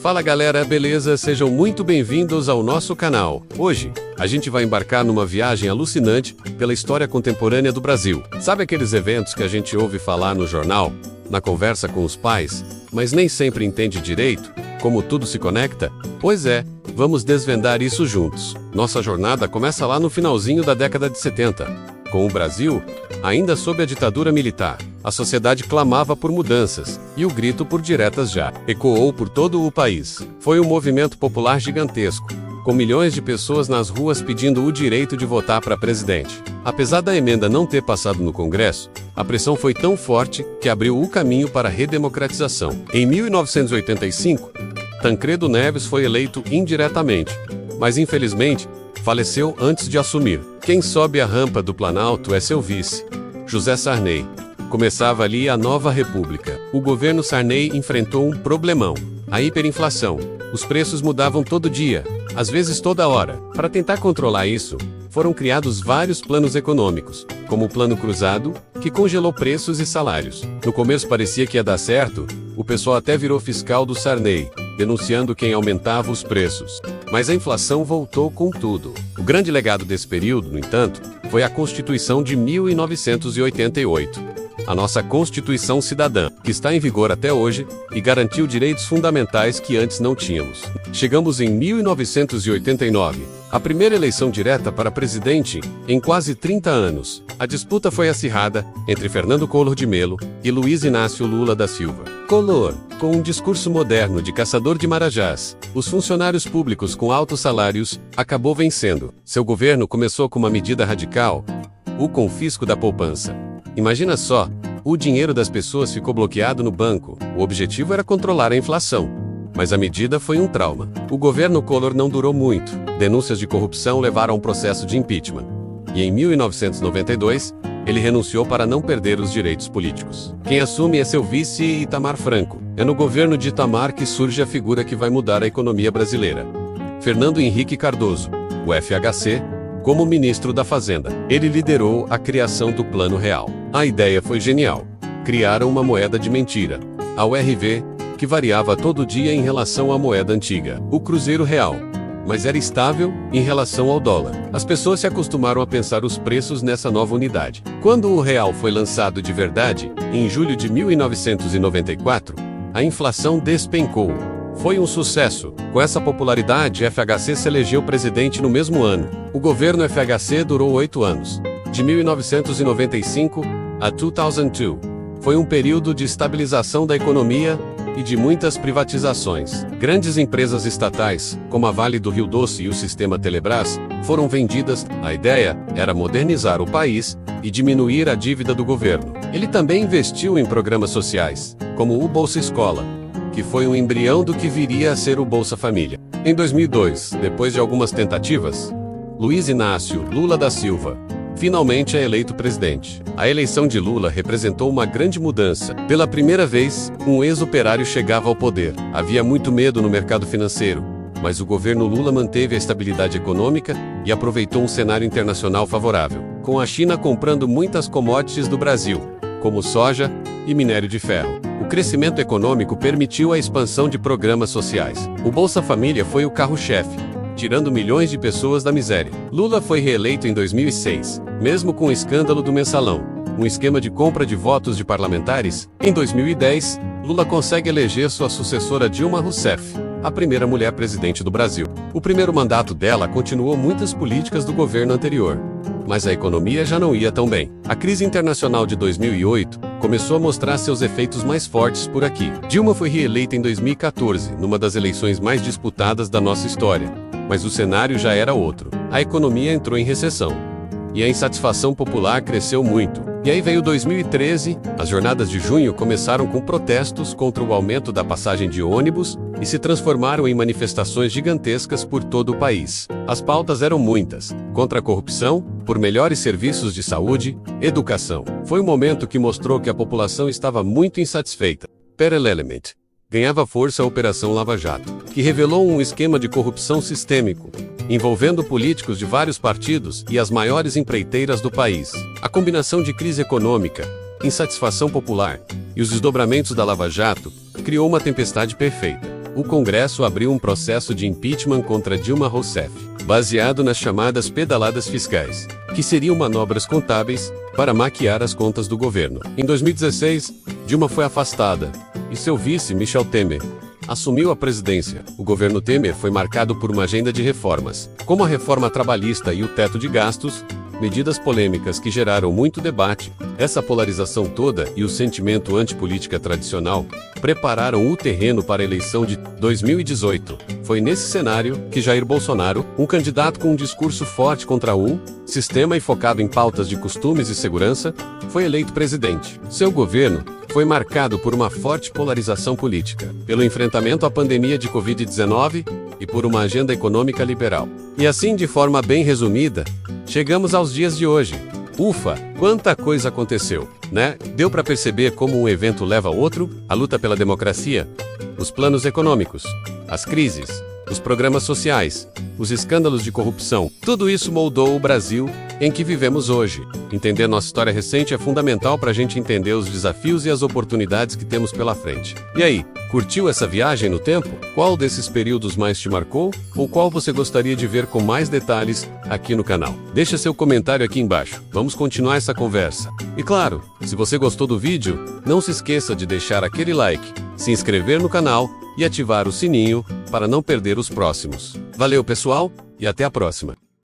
Fala galera, beleza? Sejam muito bem-vindos ao nosso canal. Hoje, a gente vai embarcar numa viagem alucinante pela história contemporânea do Brasil. Sabe aqueles eventos que a gente ouve falar no jornal, na conversa com os pais, mas nem sempre entende direito como tudo se conecta? Pois é, vamos desvendar isso juntos. Nossa jornada começa lá no finalzinho da década de 70, com o Brasil ainda sob a ditadura militar. A sociedade clamava por mudanças, e o grito por diretas já ecoou por todo o país. Foi um movimento popular gigantesco, com milhões de pessoas nas ruas pedindo o direito de votar para presidente. Apesar da emenda não ter passado no Congresso, a pressão foi tão forte que abriu o caminho para a redemocratização. Em 1985, Tancredo Neves foi eleito indiretamente, mas infelizmente faleceu antes de assumir. Quem sobe a rampa do Planalto é seu vice, José Sarney. Começava ali a nova república. O governo Sarney enfrentou um problemão: a hiperinflação. Os preços mudavam todo dia, às vezes toda hora. Para tentar controlar isso, foram criados vários planos econômicos, como o Plano Cruzado, que congelou preços e salários. No começo parecia que ia dar certo, o pessoal até virou fiscal do Sarney, denunciando quem aumentava os preços. Mas a inflação voltou com tudo. O grande legado desse período, no entanto, foi a Constituição de 1988. A nossa Constituição Cidadã, que está em vigor até hoje e garantiu direitos fundamentais que antes não tínhamos. Chegamos em 1989, a primeira eleição direta para presidente em quase 30 anos. A disputa foi acirrada entre Fernando Collor de Mello e Luiz Inácio Lula da Silva. Collor, com um discurso moderno de caçador de marajás, os funcionários públicos com altos salários, acabou vencendo. Seu governo começou com uma medida radical: o confisco da poupança. Imagina só, o dinheiro das pessoas ficou bloqueado no banco. O objetivo era controlar a inflação, mas a medida foi um trauma. O governo Collor não durou muito. Denúncias de corrupção levaram a um processo de impeachment. E em 1992, ele renunciou para não perder os direitos políticos. Quem assume é seu vice, Itamar Franco. É no governo de Itamar que surge a figura que vai mudar a economia brasileira: Fernando Henrique Cardoso, o FHC, como ministro da Fazenda. Ele liderou a criação do Plano Real. A ideia foi genial. Criaram uma moeda de mentira, a URV, que variava todo dia em relação à moeda antiga, o Cruzeiro Real, mas era estável em relação ao dólar. As pessoas se acostumaram a pensar os preços nessa nova unidade. Quando o real foi lançado de verdade, em julho de 1994, a inflação despencou. Foi um sucesso. Com essa popularidade, FHC se elegeu presidente no mesmo ano. O governo FHC durou 8 anos, de 1995 a 2002. Foi um período de estabilização da economia e de muitas privatizações. Grandes empresas estatais, como a Vale do Rio Doce e o Sistema Telebrás, foram vendidas. A ideia era modernizar o país e diminuir a dívida do governo. Ele também investiu em programas sociais, como o Bolsa Escola, que foi um embrião do que viria a ser o Bolsa Família. Em 2002, depois de algumas tentativas, Luiz Inácio Lula da Silva finalmente é eleito presidente. A eleição de Lula representou uma grande mudança. Pela primeira vez, um ex-operário chegava ao poder. Havia muito medo no mercado financeiro, mas o governo Lula manteve a estabilidade econômica e aproveitou um cenário internacional favorável, com a China comprando muitas commodities do Brasil, como soja e minério de ferro. O crescimento econômico permitiu a expansão de programas sociais. O Bolsa Família foi o carro-chefe, tirando milhões de pessoas da miséria. Lula foi reeleito em 2006, mesmo com o escândalo do mensalão, um esquema de compra de votos de parlamentares. Em 2010, Lula consegue eleger sua sucessora Dilma Rousseff, a primeira mulher presidente do Brasil. O primeiro mandato dela continuou muitas políticas do governo anterior, mas a economia já não ia tão bem. A crise internacional de 2008 começou a mostrar seus efeitos mais fortes por aqui. Dilma foi reeleita em 2014, numa das eleições mais disputadas da nossa história, mas o cenário já era outro. A economia entrou em recessão, e a insatisfação popular cresceu muito. E aí veio 2013, as jornadas de junho começaram com protestos contra o aumento da passagem de ônibus e se transformaram em manifestações gigantescas por todo o país. As pautas eram muitas: contra a corrupção, por melhores serviços de saúde, educação. Foi um momento que mostrou que a população estava muito insatisfeita. Parallelamente, ganhava força a Operação Lava Jato, que revelou um esquema de corrupção sistêmico, envolvendo políticos de vários partidos e as maiores empreiteiras do país. A combinação de crise econômica, insatisfação popular e os desdobramentos da Lava Jato criou uma tempestade perfeita. o Congresso abriu um processo de impeachment contra Dilma Rousseff, baseado nas chamadas pedaladas fiscais, que seriam manobras contábeis para maquiar as contas do governo. Em 2016, Dilma foi afastada e seu vice, Michel Temer, assumiu a presidência. O governo Temer foi marcado por uma agenda de reformas, como a reforma trabalhista e o teto de gastos, medidas polêmicas que geraram muito debate. Essa polarização toda e o sentimento antipolítica tradicional prepararam o terreno para a eleição de 2018. Foi nesse cenário que Jair Bolsonaro, um candidato com um discurso forte contra o sistema e focado em pautas de costumes e segurança, foi eleito presidente. Seu governo foi marcado por uma forte polarização política, pelo enfrentamento à pandemia de Covid-19 e por uma agenda econômica liberal. E assim, de forma bem resumida, chegamos aos dias de hoje. Ufa, quanta coisa aconteceu, né? Deu para perceber como um evento leva ao outro, a luta pela democracia, os planos econômicos, as crises, os programas sociais, os escândalos de corrupção. Tudo isso moldou o Brasil em que vivemos hoje. Entender nossa história recente é fundamental para a gente entender os desafios e as oportunidades que temos pela frente. E aí, curtiu essa viagem no tempo? Qual desses períodos mais te marcou? Ou qual você gostaria de ver com mais detalhes aqui no canal? Deixa seu comentário aqui embaixo. Vamos continuar essa conversa. E claro, se você gostou do vídeo, não se esqueça de deixar aquele like, se inscrever no canal e ativar o sininho para não perder os próximos. Valeu, pessoal, e até a próxima!